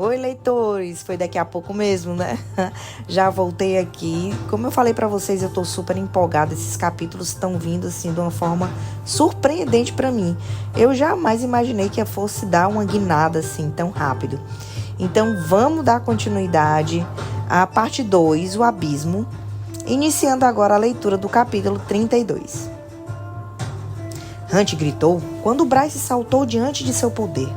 Oi, leitores! Foi daqui a pouco mesmo, né? Já voltei aqui. Como eu falei pra vocês, eu tô super empolgada. Esses capítulos estão vindo assim de uma forma surpreendente pra mim. Eu jamais imaginei que eu fosse dar uma guinada assim tão rápido. Então, vamos dar continuidade à parte 2, o abismo, iniciando agora a leitura do capítulo 32. Hunt gritou quando Bryce saltou diante de seu poder.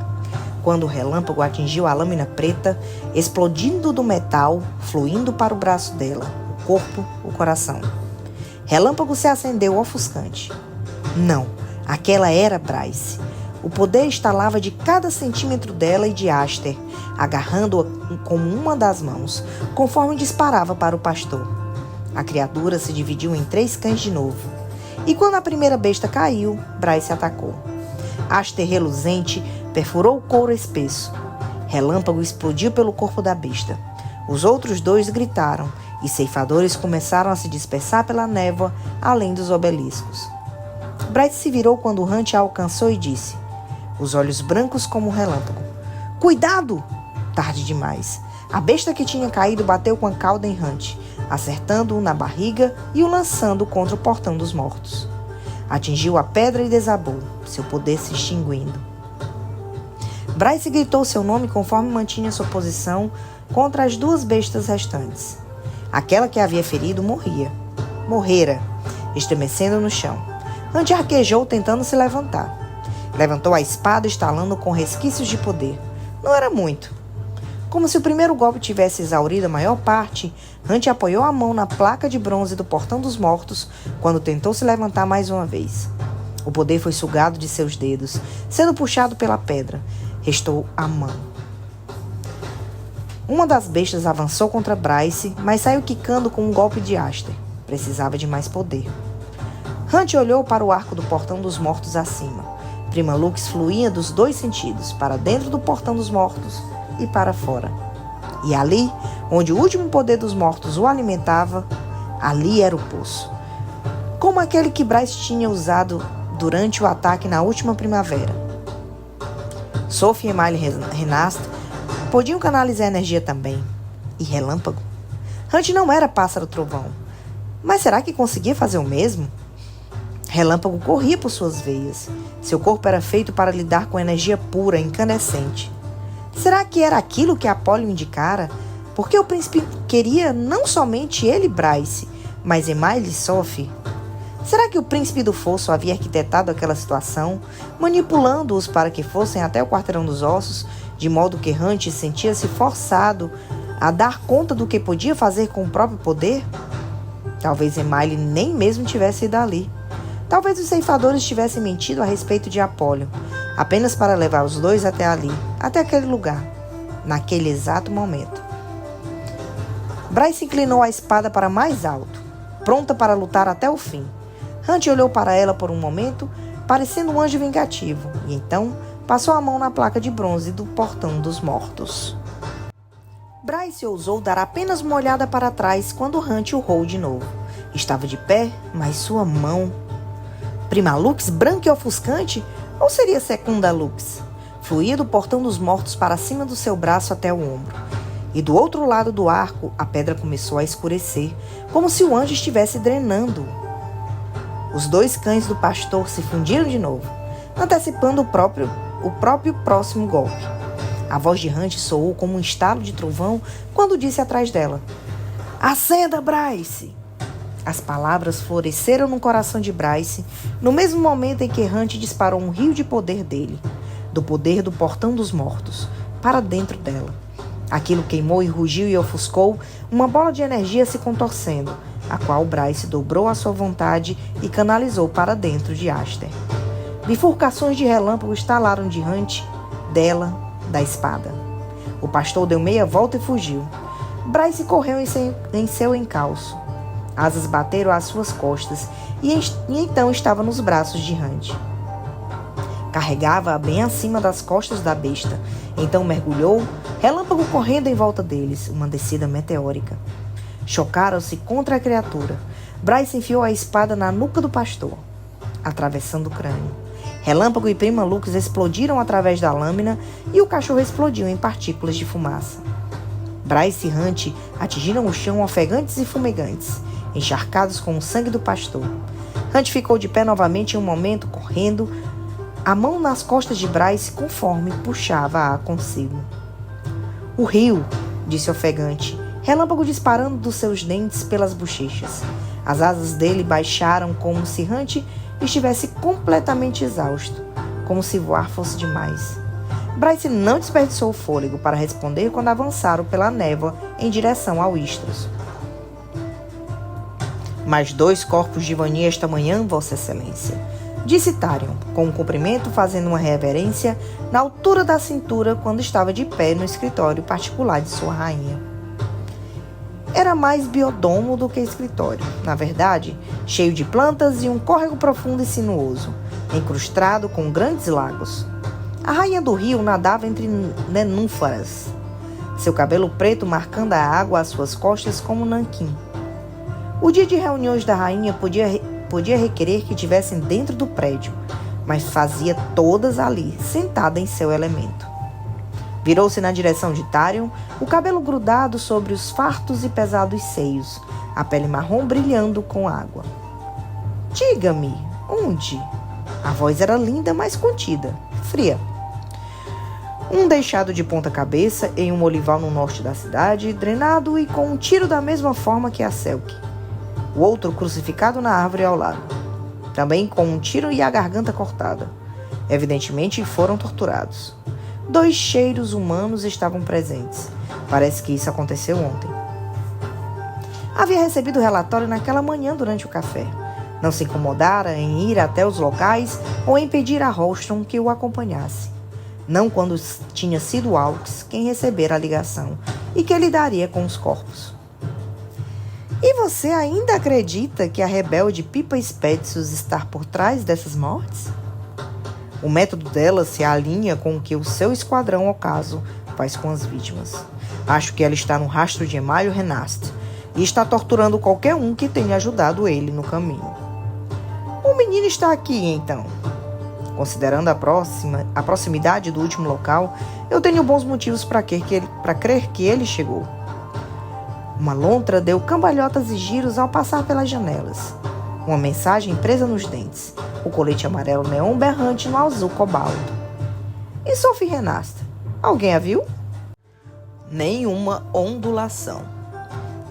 Quando o relâmpago atingiu a lâmina preta, explodindo do metal, fluindo para o braço dela, o corpo, o coração. Relâmpago se acendeu ofuscante. Não, aquela era Bryce. O poder estalava de cada centímetro dela e de Aster, agarrando-a com uma das mãos, conforme disparava para o pastor. A criatura se dividiu em 3 cães de novo. E quando a primeira besta caiu, Bryce atacou. Aster reluzente perfurou o couro espesso. Relâmpago explodiu pelo corpo da besta. Os outros 2 gritaram, e ceifadores começaram a se dispersar pela névoa, além dos obeliscos. Bryce se virou quando Hunt a alcançou e disse, os olhos brancos como um relâmpago. Cuidado! Tarde demais. A besta que tinha caído bateu com a cauda em Hunt, acertando-o na barriga e o lançando contra o portão dos mortos. Atingiu a pedra e desabou, seu poder se extinguindo. Bryce gritou seu nome conforme mantinha sua posição contra as 2 bestas restantes. Aquela que havia ferido morrera, estremecendo no chão. Hunt arquejou tentando se levantar. Levantou a espada estalando com resquícios de poder. Não era muito. Como se o primeiro golpe tivesse exaurido a maior parte, Hunt apoiou a mão na placa de bronze do portão dos mortos quando tentou se levantar mais uma vez. O poder foi sugado de seus dedos, sendo puxado pela pedra. Restou a mão. Uma das bestas avançou contra Bryce, mas saiu quicando com um golpe de Aster. Precisava de mais poder. Hunt olhou para o arco do portão dos mortos acima. Prima Lux fluía dos 2 sentidos, para dentro do portão dos mortos e para fora. E ali, onde o último poder dos mortos o alimentava, ali era o poço. Como aquele que Bryce tinha usado durante o ataque na última primavera. Sophie e Miley Renast podiam canalizar energia também. E relâmpago? Hunt não era pássaro trovão. Mas será que conseguia fazer o mesmo? Relâmpago corria por suas veias. Seu corpo era feito para lidar com energia pura, incandescente. Será que era aquilo que Apollo indicara? Porque o príncipe queria não somente ele e Bryce, mas Emaille e Sophie? Será que o príncipe do fosso havia arquitetado aquela situação, manipulando-os para que fossem até o quarteirão dos ossos, de modo que Hunt sentia-se forçado a dar conta do que podia fazer com o próprio poder? Talvez Emaille nem mesmo tivesse ido ali. Talvez os ceifadores tivessem mentido a respeito de Apollo, apenas para levar os 2 até ali, até aquele lugar, naquele exato momento. Bryce inclinou a espada para mais alto, pronta para lutar até o fim. Hunt olhou para ela por um momento, parecendo um anjo vingativo, e então passou a mão na placa de bronze do portão dos mortos. Bryce ousou dar apenas uma olhada para trás quando Hunt urrou de novo. Estava de pé, mas sua mão... Prima Lux branca e ofuscante? Ou seria Secunda Lux? Fluía do portão dos mortos para cima do seu braço até o ombro. E do outro lado do arco, a pedra começou a escurecer, como se o anjo estivesse drenando. Os 2 cães do pastor se fundiram de novo, antecipando o próprio próximo golpe. A voz de Hunt soou como um estalo de trovão quando disse atrás dela: Acenda, Bryce! As palavras floresceram no coração de Bryce, no mesmo momento em que Hunt disparou um rio de poder dele, do poder do portão dos mortos, para dentro dela. Aquilo queimou e rugiu e ofuscou, uma bola de energia se contorcendo, a qual Bryce dobrou à sua vontade e canalizou para dentro de Aster. Bifurcações de relâmpago estalaram de Hunt, dela, da espada. O pastor deu meia volta e fugiu. Bryce correu em seu encalço. Asas bateram às suas costas e então estava nos braços de Hunt. Carregava-a bem acima das costas da besta. Então mergulhou, relâmpago correndo em volta deles, uma descida meteórica. Chocaram-se contra a criatura. Bryce enfiou a espada na nuca do pastor, atravessando o crânio. Relâmpago e Prima Lux explodiram através da lâmina e o cachorro explodiu em partículas de fumaça. Bryce e Hunt atingiram o chão ofegantes e fumegantes, encharcados com o sangue do pastor. Hunt ficou de pé novamente em um momento, correndo, a mão nas costas de Bryce conforme puxava-a consigo. "O rio", disse ofegante, Relâmpago disparando dos seus dentes pelas bochechas. As asas dele baixaram como se Hunt estivesse completamente exausto, como se voar fosse demais. Bryce não desperdiçou o fôlego para responder quando avançaram pela névoa em direção ao Istros. "Mais 2 corpos de Vania esta manhã, Vossa Excelência", disse Tharion, com um cumprimento fazendo uma reverência na altura da cintura quando estava de pé no escritório particular de sua rainha. Era mais biodomo do que escritório, na verdade, cheio de plantas e um córrego profundo e sinuoso, encrustado com grandes lagos. A rainha do rio nadava entre nenúfaras, seu cabelo preto marcando a água às suas costas como nanquim. O dia de reuniões da rainha podia requerer que estivessem dentro do prédio, mas fazia todas ali, sentada em seu elemento. Virou-se na direção de Tharion, o cabelo grudado sobre os fartos e pesados seios, a pele marrom brilhando com água. "Diga-me, onde?" A voz era linda, mas contida, fria. "Um deixado de ponta cabeça em um olival no norte da cidade, drenado e com um tiro da mesma forma que a Selk. O outro crucificado na árvore ao lado, também com um tiro e a garganta cortada. Evidentemente foram torturados. 2 cheiros humanos estavam presentes. Parece que isso aconteceu ontem." Havia recebido o relatório naquela manhã durante o café. Não se incomodara em ir até os locais ou em pedir a Ralston que o acompanhasse. Não quando tinha sido Aux quem recebera a ligação e que lidaria com os corpos. "E você ainda acredita que a rebelde Pipa Spetsus está por trás dessas mortes? O método dela se alinha com o que o seu esquadrão ocaso faz com as vítimas. Acho que ela está no rastro de Emalio Renast e está torturando qualquer um que tenha ajudado ele no caminho." "O menino está aqui, então." Considerando a proximidade do último local, eu tenho bons motivos para crer que ele chegou. Uma lontra deu cambalhotas e giros ao passar pelas janelas. Uma mensagem presa nos dentes. O colete amarelo neon berrante no azul cobalto. "E Sophie Renast? Alguém a viu?" Nenhuma ondulação.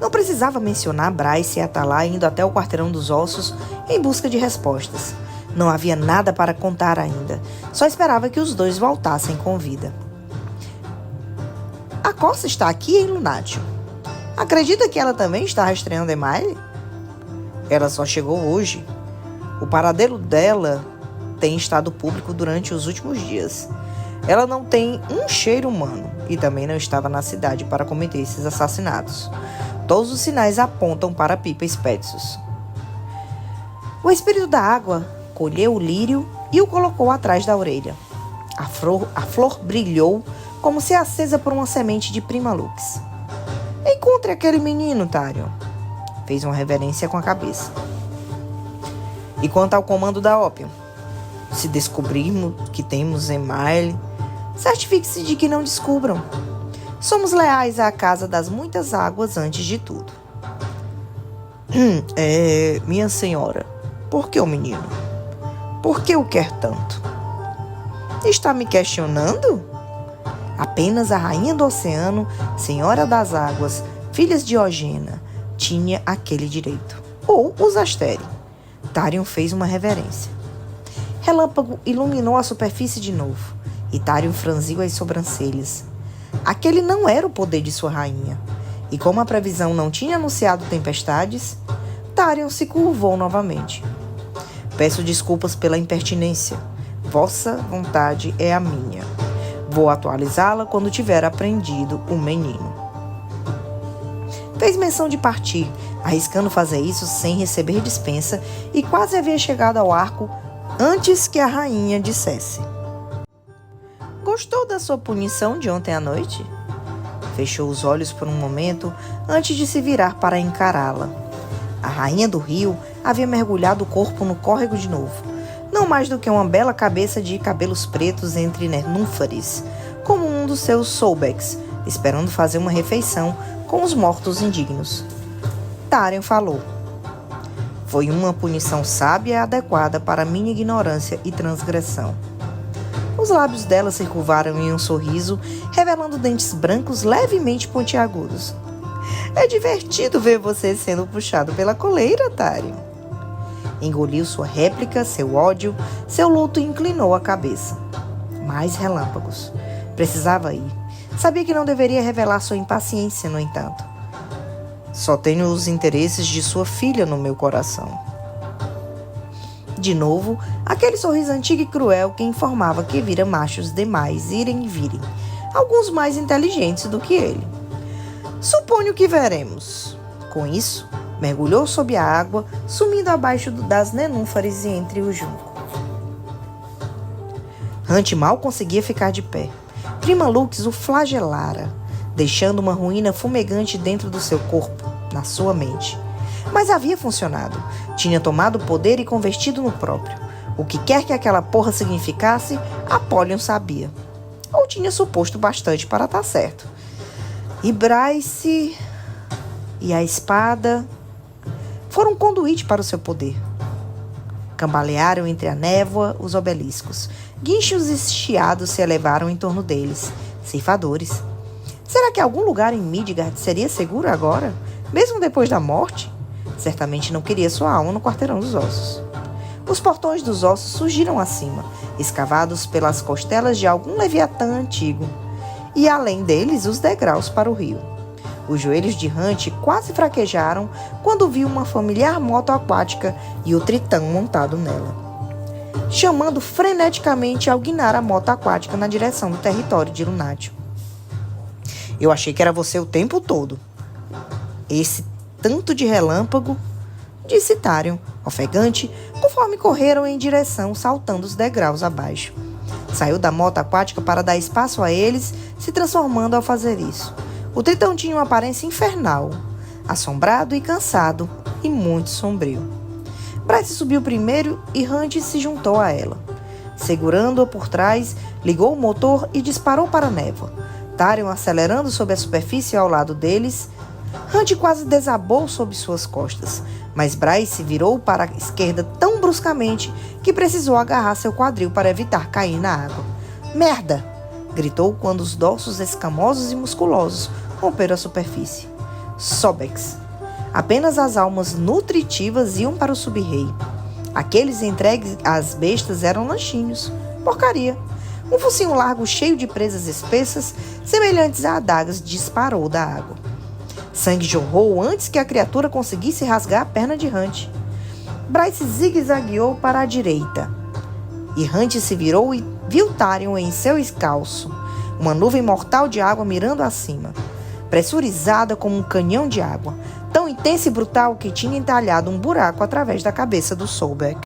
Não precisava mencionar Bryce e Atalá indo até o quarteirão dos ossos em busca de respostas. Não havia nada para contar ainda. Só esperava que os 2 voltassem com vida. "A Corsa está aqui em Lunatium. Acredita que ela também está rastreando Emaille? Ela só chegou hoje. O paradeiro dela tem estado público durante os últimos dias. Ela não tem um cheiro humano e também não estava na cidade para cometer esses assassinatos. Todos os sinais apontam para Pipa Spetsus." O espírito da água colheu o lírio e o colocou atrás da orelha. A flor brilhou como se acesa por uma semente de Prima Lux. "Encontre aquele menino, Tharion." Fez uma reverência com a cabeça. "E quanto ao comando da Ópio? Se descobrirmos que temos Emaille, certifique-se de que não descubram. Somos leais à Casa das Muitas Águas antes de tudo." Minha senhora, por que o menino? Por que o quer tanto?" "Está me questionando?" Apenas a rainha do oceano, senhora das águas, filhas de Ogena, tinha aquele direito. Ou os Asteri. Tharion fez uma reverência. Relâmpago iluminou a superfície de novo, e Tharion franziu as sobrancelhas. Aquele não era o poder de sua rainha, e como a previsão não tinha anunciado tempestades, Tharion se curvou novamente. "Peço desculpas pela impertinência. Vossa vontade é a minha. Vou atualizá-la quando tiver aprendido o menino." Fez menção de partir, arriscando fazer isso sem receber dispensa, e quase havia chegado ao arco antes que a rainha dissesse: "Gostou da sua punição de ontem à noite?" Fechou os olhos por um momento antes de se virar para encará-la. A rainha do rio havia mergulhado o corpo no córrego de novo. não mais do que uma bela cabeça de cabelos pretos entre nenúfares, como um dos seus soulbacks, esperando fazer uma refeição com os mortos indignos. Tarion falou. Foi uma punição sábia e adequada para minha ignorância e transgressão. Os lábios dela se curvaram em um sorriso, revelando dentes brancos levemente pontiagudos. É divertido ver você sendo puxado pela coleira, Tarion. Engoliu sua réplica, seu ódio, seu luto e inclinou a cabeça. Mais relâmpagos. Precisava ir. Sabia que não deveria revelar sua impaciência, no entanto. Só tenho os interesses de sua filha no meu coração. De novo, aquele sorriso antigo e cruel que informava que vira machos demais irem e virem, alguns mais inteligentes do que ele. Suponho que veremos. Com isso, mergulhou sob a água, sumindo abaixo das nenúfares e entre o junco. Hunt mal conseguia ficar de pé. Prima Lux o flagelara, deixando uma ruína fumegante dentro do seu corpo, na sua mente. Mas havia funcionado. Tinha tomado o poder e convertido no próprio. O que quer que aquela porra significasse, Apollyon sabia. Ou tinha suposto bastante para estar certo. E Bryce e a espada foram um conduíte para o seu poder. Cambalearam entre a névoa os obeliscos. Guinchos estiados se elevaram em torno deles. Ceifadores. Será que algum lugar em Midgard seria seguro agora? Mesmo depois da morte? Certamente não queria sua alma no quarteirão dos ossos. Os portões dos ossos surgiram acima, escavados pelas costelas de algum leviatã antigo. E além deles, os degraus para o rio. Os joelhos de Hunt quase fraquejaram quando viu uma familiar moto aquática e o tritão montado nela, chamando freneticamente ao guinar a moto aquática na direção do território de Lunátil. Eu achei que era você o tempo todo. Esse tanto de relâmpago, disse Tarion, ofegante, conforme correram em direção, saltando os degraus abaixo. Saiu da moto aquática para dar espaço a eles, se transformando ao fazer isso. O tritão tinha uma aparência infernal, assombrado e cansado, e muito sombrio. Bryce subiu primeiro e Hunt se juntou a ela. Segurando-a por trás, ligou o motor e disparou para a névoa. Tarion acelerando sob a superfície ao lado deles. Hunt quase desabou sob suas costas, mas Bryce virou para a esquerda tão bruscamente que precisou agarrar seu quadril para evitar cair na água. Merda! Gritou quando os dorsos escamosos e musculosos romperam a superfície. Sobex. Apenas as almas nutritivas iam para o sub-rei. Aqueles entregues às bestas eram lanchinhos. Porcaria. Um focinho largo cheio de presas espessas, semelhantes a adagas, disparou da água. Sangue jorrou antes que a criatura conseguisse rasgar a perna de Hunt. Bryce zigue-zagueou para a direita. E Hunt se virou e viu Tarion em seu escalço, uma nuvem mortal de água mirando acima, pressurizada como um canhão de água, tão intensa e brutal que tinha entalhado um buraco através da cabeça do Soulbeck.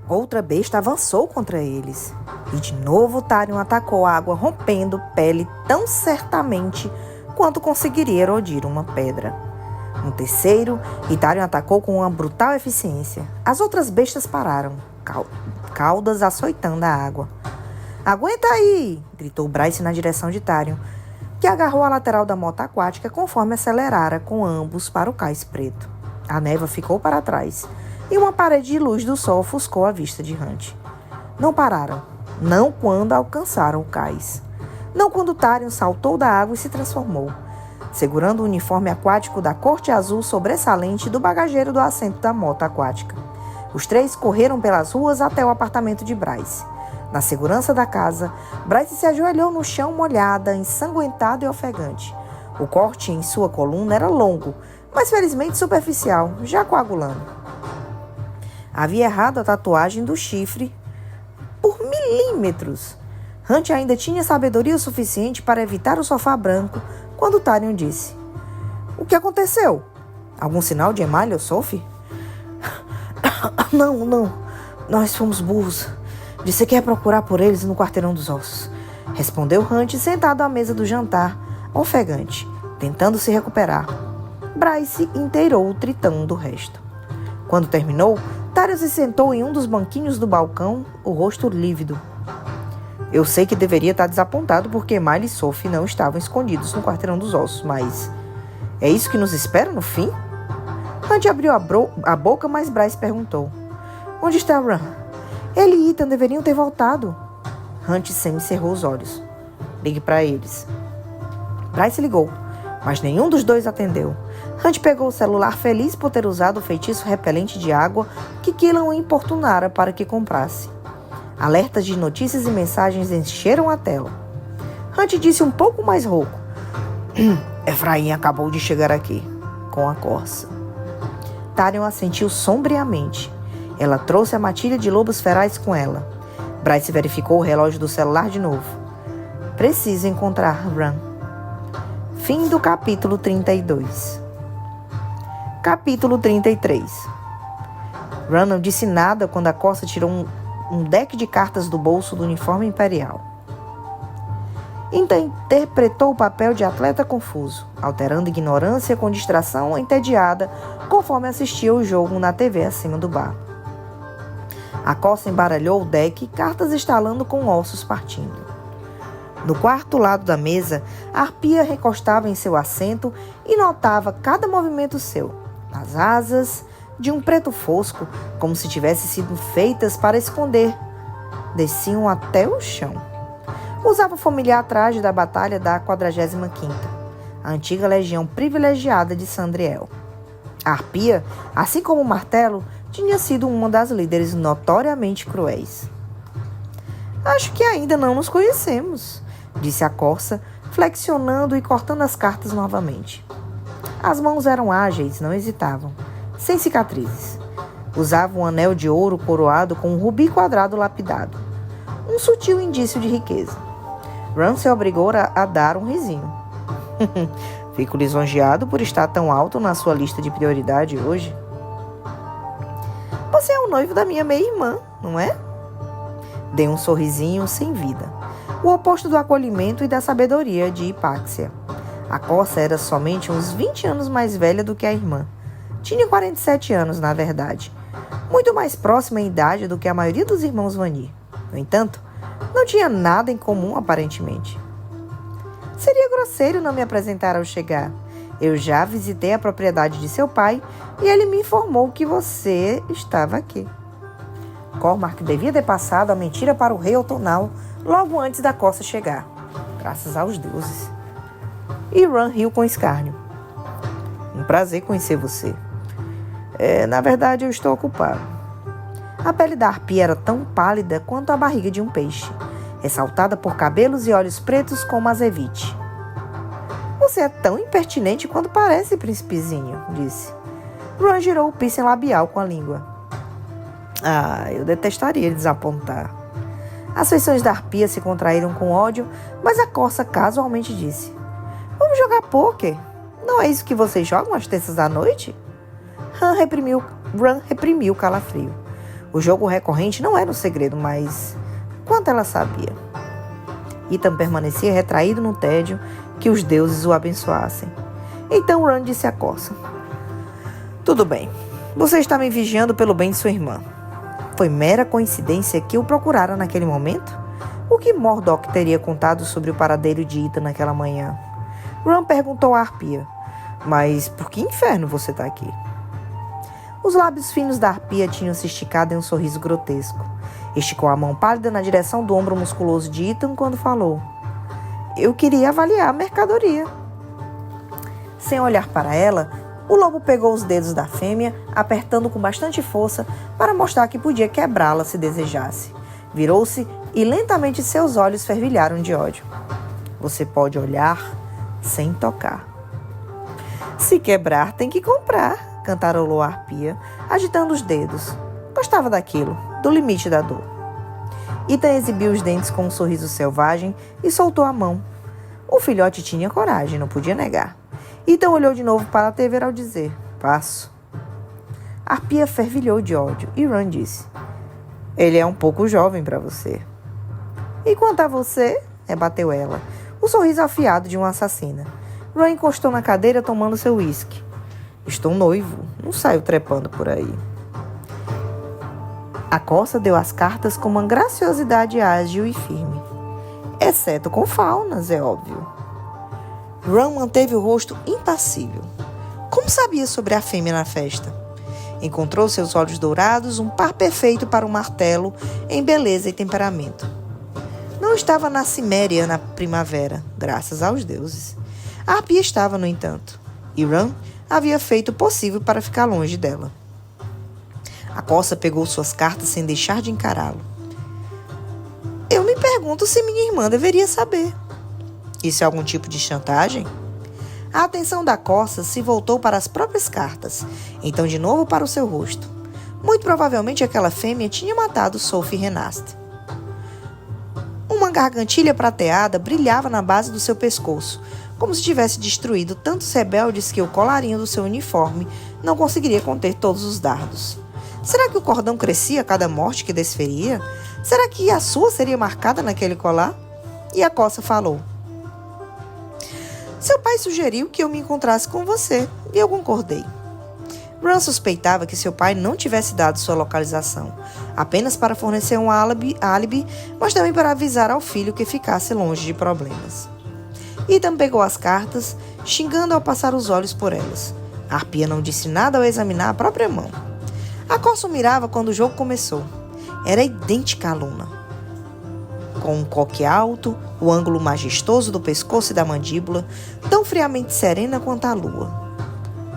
Outra besta avançou contra eles, e de novo Tarion atacou a água, rompendo pele tão certamente quanto conseguiria erodir uma pedra. Um terceiro, e Tarion atacou com uma brutal eficiência. As outras bestas pararam, caudas açoitando a água. "Aguenta aí!" gritou Bryce na direção de Tarion, que agarrou a lateral da moto aquática conforme acelerara com ambos para o cais preto. A névoa ficou para trás, e uma parede de luz do sol ofuscou a vista de Hunt. Não pararam, não quando alcançaram o cais. Não quando Tarion saltou da água e se transformou, segurando o uniforme aquático da corte azul sobressalente do bagageiro do assento da moto aquática. Os três correram pelas ruas até o apartamento de Bryce. Na segurança da casa, Bryce se ajoelhou no chão molhada, ensanguentada e ofegante. O corte em sua coluna era longo, mas felizmente superficial, já coagulando. Havia errado a tatuagem do chifre por milímetros. Hunt ainda tinha sabedoria o suficiente para evitar o sofá branco quando Tarion disse: "O que aconteceu? Algum sinal de Emile ou Sophie?" Não. Nós fomos burros. Disse que ia procurar por eles no quarteirão dos ossos. Respondeu Hunt, sentado à mesa do jantar, ofegante, tentando se recuperar. Bryce inteirou o tritão do resto. Quando terminou, Tário se sentou em um dos banquinhos do balcão, o rosto lívido. Eu sei que deveria estar desapontado porque Miley e Sophie não estavam escondidos no quarteirão dos ossos, mas... é isso que nos espera no fim? Hunt abriu a boca, mas Bryce perguntou. Onde está Ran? Ele e Ethan deveriam ter voltado. Hunt semicerrou os olhos. Ligue para eles. Bryce ligou, mas nenhum dos dois atendeu. Hunt pegou o celular feliz por ter usado o feitiço repelente de água que Killan o importunara para que comprasse. Alertas de notícias e mensagens encheram a tela. Hunt disse um pouco mais rouco. Efraim acabou de chegar aqui, com a corça. Tarion assentiu sombriamente. Ela trouxe a matilha de lobos ferais com ela. Bryce verificou o relógio do celular de novo. Precisa encontrar Ran. Fim do capítulo 32. Capítulo 33. Ran não disse nada quando a Corsa tirou um deck de cartas do bolso do uniforme imperial. Interpretou o papel de atleta confuso, alterando ignorância com distração entediada, conforme assistia o jogo na TV acima do bar. A Corsa embaralhou o deck, cartas estalando com ossos partindo. No quarto lado da mesa, a Arpia recostava em seu assento e notava cada movimento seu. As asas, de um preto fosco, como se tivessem sido feitas para esconder, desciam até o chão. Usava o familiar traje da batalha da 45ª, a antiga legião privilegiada de Sandriel. A Arpia, assim como o martelo, tinha sido uma das líderes notoriamente cruéis. Acho que ainda não nos conhecemos, disse a Corsa, flexionando e cortando as cartas novamente. As mãos eram ágeis, não hesitavam, sem cicatrizes. Usava um anel de ouro coroado com um rubi quadrado lapidado, um sutil indício de riqueza. Ran se obrigou a dar um risinho. Fico lisonjeado por estar tão alto na sua lista de prioridade hoje. Você é o noivo da minha meia-irmã, não é? Dei um sorrisinho sem vida, o oposto do acolhimento e da sabedoria de Hipáxia. A Corsa era somente uns 20 anos mais velha do que a irmã. Tinha 47 anos, na verdade, muito mais próxima em idade do que a maioria dos irmãos Vanir. No entanto, não tinha nada em comum, aparentemente. Seria grosseiro não me apresentar ao chegar. Eu já visitei a propriedade de seu pai e ele me informou que você estava aqui. Cormac devia ter passado a mentira para o rei Outonal logo antes da Corsa chegar. Graças aos deuses. E Ran riu com escárnio. Um prazer conhecer você. Na verdade, eu estou ocupado. A pele da Arpia era tão pálida quanto a barriga de um peixe, ressaltada por cabelos e olhos pretos como azevite. Você é tão impertinente quanto parece, príncipezinho, disse. Ran girou o piercing labial com a língua. Eu detestaria desapontar. As feições da Arpia se contraíram com ódio, mas a Corsa casualmente disse. Vamos jogar pôquer? Não é isso que vocês jogam às terças à noite? Ran reprimiu o calafrio. O jogo recorrente não era um segredo, mas quanto ela sabia? Ethan permanecia retraído no tédio, que os deuses o abençoassem. Então Ran disse à Corsa. Tudo bem, você está me vigiando pelo bem de sua irmã. Foi mera coincidência que o procurara naquele momento? O que Mordok teria contado sobre o paradeiro de Ethan naquela manhã? Ran perguntou à Arpia. Mas por que inferno você está aqui? Os lábios finos da Arpia tinham se esticado em um sorriso grotesco. Esticou a mão pálida na direção do ombro musculoso de Ethan quando falou. Eu queria avaliar a mercadoria. Sem olhar para ela, o lobo pegou os dedos da fêmea, apertando com bastante força para mostrar que podia quebrá-la se desejasse. Virou-se e lentamente seus olhos fervilharam de ódio. Você pode olhar sem tocar. Se quebrar, tem que comprar, cantarolou a Arpia, agitando os dedos. Gostava daquilo, do limite da dor. Ethan exibiu os dentes com um sorriso selvagem e soltou a mão. O filhote tinha coragem, não podia negar. Ethan olhou de novo para a TV ao dizer, passo. Arpia fervilhou de ódio e Ran disse, ele é um pouco jovem para você. E quanto a você, rebateu ela, o sorriso afiado de uma assassina. Ran encostou na cadeira tomando seu uísque. Estou noivo, não saio trepando por aí. A corça deu as cartas com uma graciosidade ágil e firme. Exceto com faunas, é óbvio. Ron manteve o rosto impassível. Como sabia sobre a fêmea na festa? Encontrou seus olhos dourados, um par perfeito para um martelo em beleza e temperamento. Não estava na Ciméria na primavera, graças aos deuses. A Arpia estava, no entanto, e Ron havia feito o possível para ficar longe dela. A corça pegou suas cartas sem deixar de encará-lo. Eu me pergunto se minha irmã deveria saber. Isso é algum tipo de chantagem? A atenção da corça se voltou para as próprias cartas, então de novo para o seu rosto. Muito provavelmente aquela fêmea tinha matado Sophie Renast. Uma gargantilha prateada brilhava na base do seu pescoço, como se tivesse destruído tantos rebeldes que o colarinho do seu uniforme não conseguiria conter todos os dardos. Será que o cordão crescia a cada morte que desferia? Será que a sua seria marcada naquele colar? E a corça falou. Seu pai sugeriu que eu me encontrasse com você, e eu concordei. Ron suspeitava que seu pai não tivesse dado sua localização, apenas para fornecer um álibi, mas também para avisar ao filho que ficasse longe de problemas. Ethan pegou as cartas, xingando ao passar os olhos por elas. A Arpia não disse nada ao examinar a própria mão. A corça o mirava quando o jogo começou. Era idêntica à Luna. Com um coque alto, o ângulo majestoso do pescoço e da mandíbula, tão friamente serena quanto a lua.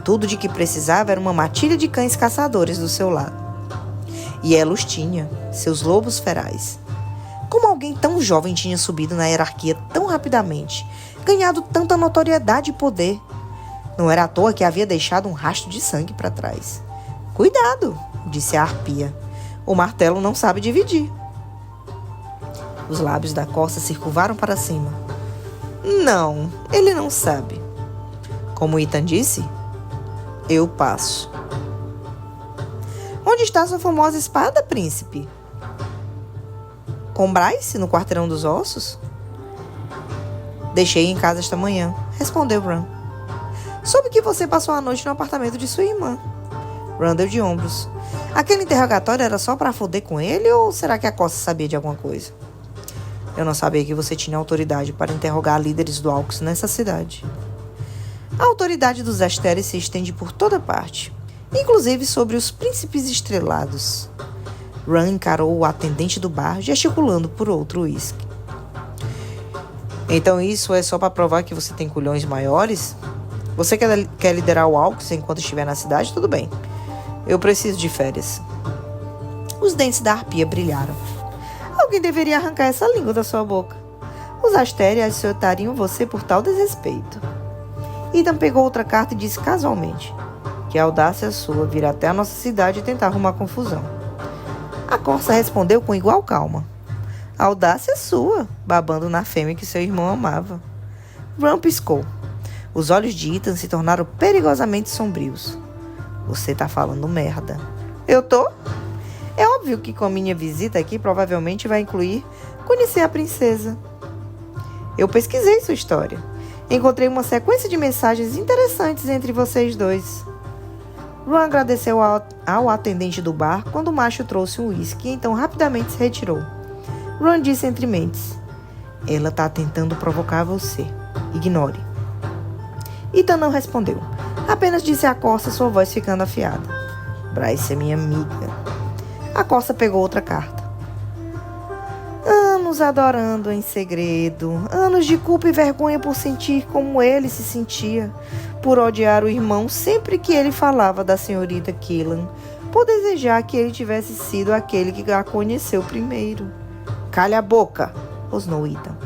Tudo de que precisava era uma matilha de cães caçadores do seu lado. E ela os tinha, seus lobos ferais. Como alguém tão jovem tinha subido na hierarquia tão rapidamente, ganhado tanta notoriedade e poder? Não era à toa que havia deixado um rastro de sangue para trás. Cuidado, disse a Arpia. O martelo não sabe dividir. Os lábios da corça se curvaram para cima. Não, ele não sabe. Como Ethan disse, eu passo. Onde está sua famosa espada, príncipe? Com Bryce, no quarteirão dos ossos? Deixei em casa esta manhã, respondeu Ron. Soube que você passou a noite no apartamento de sua irmã. Ron deu de ombros. Aquele interrogatório era só para foder com ele ou será que a corça sabia de alguma coisa? Eu não sabia que você tinha autoridade para interrogar líderes do Alx nessa cidade. A autoridade dos Asteres se estende por toda parte, inclusive sobre os príncipes estrelados. Ron encarou o atendente do bar, gesticulando por outro uísque. Então isso é só para provar que você tem culhões maiores? Você quer liderar o Alx enquanto estiver na cidade? Tudo bem. Eu preciso de férias. Os dentes da Arpia brilharam. Alguém deveria arrancar essa língua da sua boca. Os Astérios açoitariam você por tal desrespeito. Ethan pegou outra carta e disse casualmente que a audácia sua vir até a nossa cidade e tentar arrumar confusão. A corça respondeu com igual calma. A audácia sua, babando na fêmea que seu irmão amava. Ron piscou. Os olhos de Ethan se tornaram perigosamente sombrios. Você tá falando merda. Eu tô? É óbvio que com a minha visita aqui provavelmente vai incluir conhecer a princesa. Eu pesquisei sua história. Encontrei uma sequência de mensagens interessantes entre vocês dois. Ron agradeceu ao atendente do bar quando o macho trouxe um uísque e então rapidamente se retirou. Ron disse entre mentes. Ela tá tentando provocar você. Ignore. Ethan não respondeu. Apenas disse à corça, sua voz ficando afiada. Bryce é minha amiga. A corça pegou outra carta. Anos adorando em segredo. Anos de culpa e vergonha por sentir como ele se sentia. Por odiar o irmão sempre que ele falava da senhorita Killan. Por desejar que ele tivesse sido aquele que a conheceu primeiro. Calha a boca, rosnou Ethan.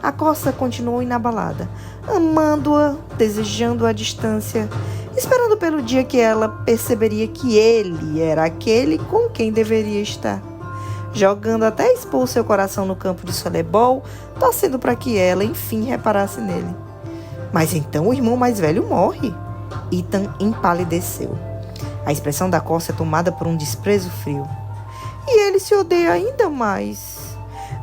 A corça continuou inabalada, amando-a, desejando-a à distância, esperando pelo dia que ela perceberia que ele era aquele com quem deveria estar. Jogando até expor seu coração no campo de softball, torcendo para que ela, enfim, reparasse nele. Mas então o irmão mais velho morre. Ethan empalideceu. A expressão da corça é tomada por um desprezo frio. E ele se odeia ainda mais.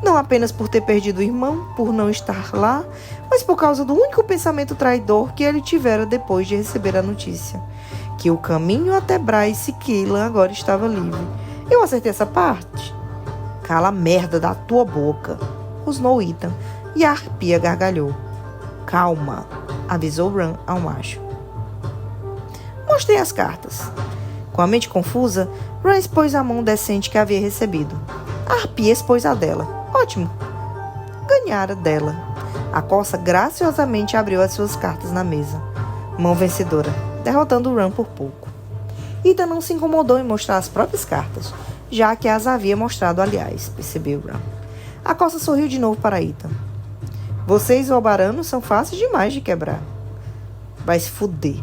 Não apenas por ter perdido o irmão, por não estar lá, mas por causa do único pensamento traidor que ele tivera depois de receber a notícia. Que o caminho até Bryce Killan agora estava livre. Eu acertei essa parte. Cala a merda da tua boca, rosnou Ethan, e a arpia gargalhou. Calma, avisou Ron ao macho. Mostrei as cartas. Com a mente confusa, Ron expôs a mão decente que havia recebido. A arpia expôs a dela. Ótimo. Ganhara dela. A corça graciosamente abriu as suas cartas na mesa. Mão vencedora, derrotando Ron por pouco. Ethan não se incomodou em mostrar as próprias cartas, já que as havia mostrado, aliás, percebeu Ron. A corça sorriu de novo para Ethan. Vocês obaranos são fáceis demais de quebrar. Vai se fuder.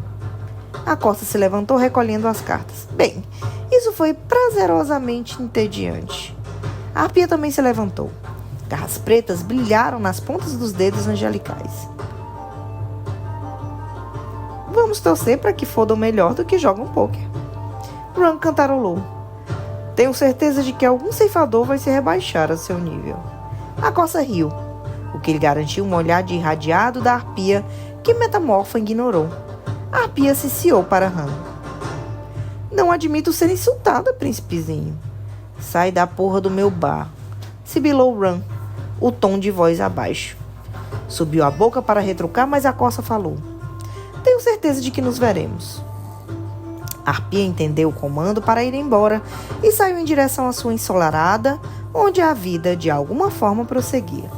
A corça se levantou recolhendo as cartas. Bem, isso foi prazerosamente entediante. A arpia também se levantou. Garras pretas brilharam nas pontas dos dedos angelicais. Vamos torcer para que fodam melhor do que jogam pôquer. Ron cantarolou. Tenho certeza de que algum ceifador vai se rebaixar a seu nível. A corça riu, o que lhe garantiu um olhar de irradiado da arpia que Metamorfa ignorou. A arpia ciciou para Ron. Não admito ser insultada, príncipezinho. Sai da porra do meu bar, sibilou Ron, o tom de voz abaixo. Subiu a boca para retrucar, mas a corça falou. Tenho certeza de que nos veremos. A arpia entendeu o comando para ir embora e saiu em direção à sua ensolarada, onde a vida de alguma forma prosseguia.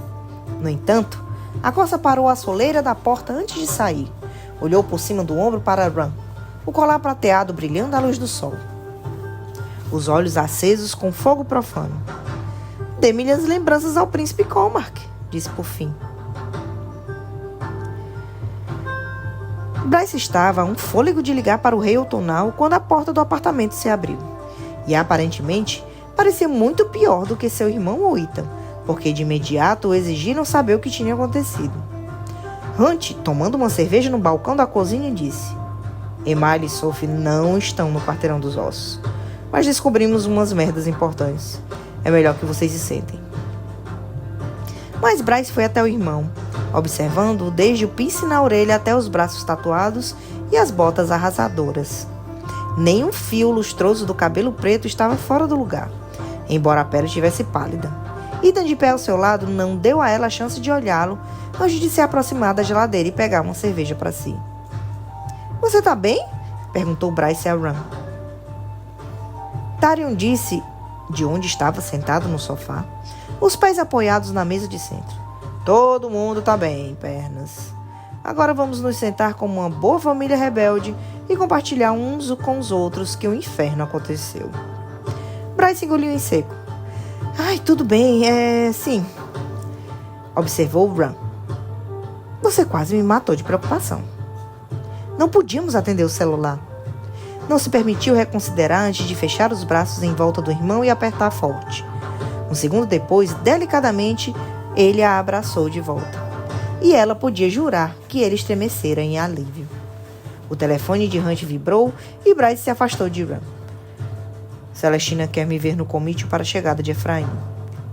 No entanto, a corça parou à soleira da porta antes de sair. Olhou por cima do ombro para Ron, o colar prateado brilhando à luz do sol. Os olhos acesos com fogo profano. Dê-me as lembranças ao príncipe Cormac, disse por fim. Bryce estava a um fôlego de ligar para o rei outonal quando a porta do apartamento se abriu. E aparentemente parecia muito pior do que seu irmão Ethan, porque de imediato exigiram saber o que tinha acontecido. Hunt, tomando uma cerveja no balcão da cozinha, disse: Emile e Sophie não estão no quarteirão dos ossos, mas descobrimos umas merdas importantes. É melhor que vocês se sentem. Mas Bryce foi até o irmão, observando-o desde o piercing na orelha até os braços tatuados e as botas arrasadoras. Nem um fio lustroso do cabelo preto estava fora do lugar, embora a pele estivesse pálida. Ethan, de pé ao seu lado, não deu a ela a chance de olhá-lo antes de se aproximar da geladeira e pegar uma cerveja para si. Você tá bem? Perguntou Bryce a Ron. Tarion disse de onde estava sentado no sofá, os pés apoiados na mesa de centro. Todo mundo tá bem, pernas. Agora vamos nos sentar como uma boa família rebelde e compartilhar uns com os outros que o inferno aconteceu. Bryce engoliu em seco. Ai, tudo bem, sim. Observou Ron. Você quase me matou de preocupação. Não podíamos atender o celular. Não se permitiu reconsiderar antes de fechar os braços em volta do irmão e apertar forte. Um segundo depois, delicadamente, ele a abraçou de volta. E ela podia jurar que ele estremecera em alívio. O telefone de Hunt vibrou e Bryce se afastou de Ron. Celestina quer me ver no comício para a chegada de Efraim.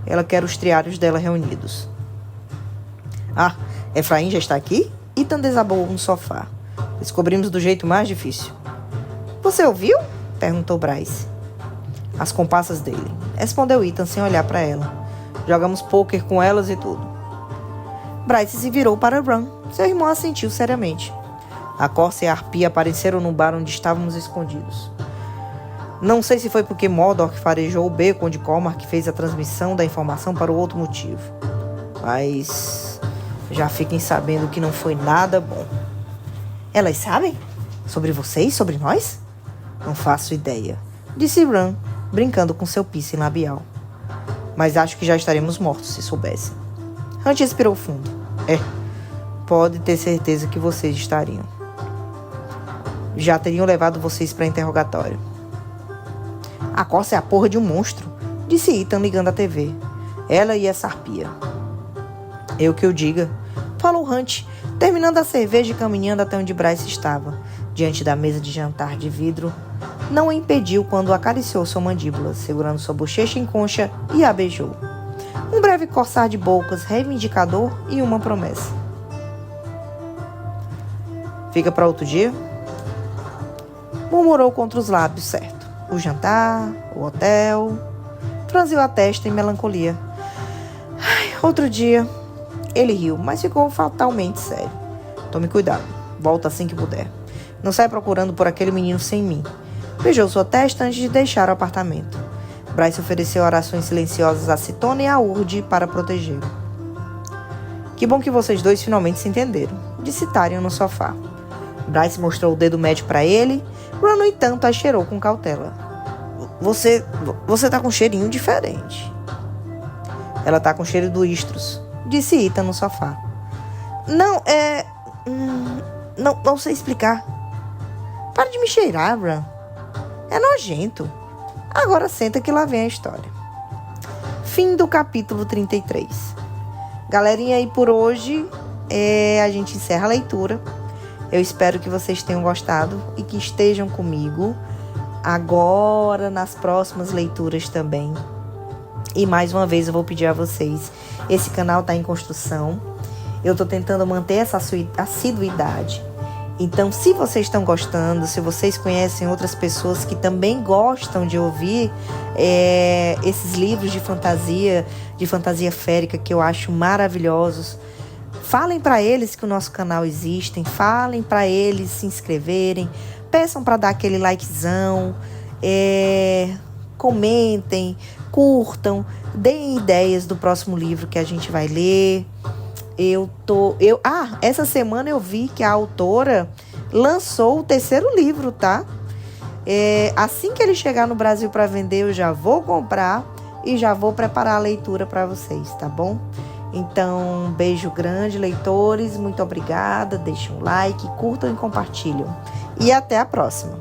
Ela quer os triários dela reunidos. Ah, Efraim já está aqui? Ethan desabou no sofá. Descobrimos do jeito mais difícil. Você ouviu? Perguntou Bryce. As comparsas dele. Respondeu Ethan sem olhar para ela. Jogamos pôquer com elas e tudo. Bryce se virou para Ron. Seu irmão assentiu seriamente. A corça e a arpia apareceram no bar onde estávamos escondidos. Não sei se foi porque Modok farejou o beco onde Cormac fez a transmissão da informação para o outro motivo. Mas já fiquem sabendo que não foi nada bom. Elas sabem? Sobre vocês? Sobre nós? Não faço ideia, disse Ron, brincando com seu piercing labial. Mas acho que já estaremos mortos se soubessem. Hunt respirou fundo. Pode ter certeza que vocês estariam. Já teriam levado vocês para interrogatório. A corça é a porra de um monstro, disse Ethan ligando a TV. Ela e essa arpia. Eu que o diga, falou Hunt, terminando a cerveja e caminhando até onde Bryce estava, diante da mesa de jantar de vidro. Não o impediu quando acariciou sua mandíbula, segurando sua bochecha em concha e a beijou. Um breve coçar de bocas reivindicador e uma promessa. Fica para outro dia? Murmurou contra os lábios, certo. o jantar, o hotel. Franziu a testa em melancolia. Outro dia. Ele riu, mas ficou fatalmente sério. Tome cuidado. Volta assim que puder. Não saia procurando por aquele menino sem mim. Beijou sua testa antes de deixar o apartamento. Bryce ofereceu orações silenciosas a Citona e a Urd para protegê-lo. Que bom que vocês dois finalmente se entenderam, disse Tarion no sofá. Bryce mostrou o dedo médio para ele. Ron, no entanto, a cheirou com cautela. Você tá com um cheirinho diferente. Ela tá com cheiro do Istros, disse Ethan no sofá. Não, Não sei explicar. Para de me cheirar, Ron. É nojento. Agora senta que lá vem a história. Fim do capítulo 33. Galerinha, e por hoje a gente encerra a leitura. Eu espero que vocês tenham gostado e que estejam comigo agora nas próximas leituras também. E mais uma vez eu vou pedir a vocês, esse canal está em construção. Eu estou tentando manter essa assiduidade. Então, se vocês estão gostando, se vocês conhecem outras pessoas que também gostam de ouvir esses livros de fantasia férica, que eu acho maravilhosos, falem para eles que o nosso canal existe, falem para eles se inscreverem, peçam para dar aquele likezão, comentem, curtam, deem ideias do próximo livro que a gente vai ler. Essa semana eu vi que a autora lançou o 3º livro, tá? Assim que ele chegar no Brasil para vender, eu já vou comprar e já vou preparar a leitura para vocês, tá bom? Então, um beijo grande, leitores. Muito obrigada. Deixem um like, curtam e compartilham. E até a próxima.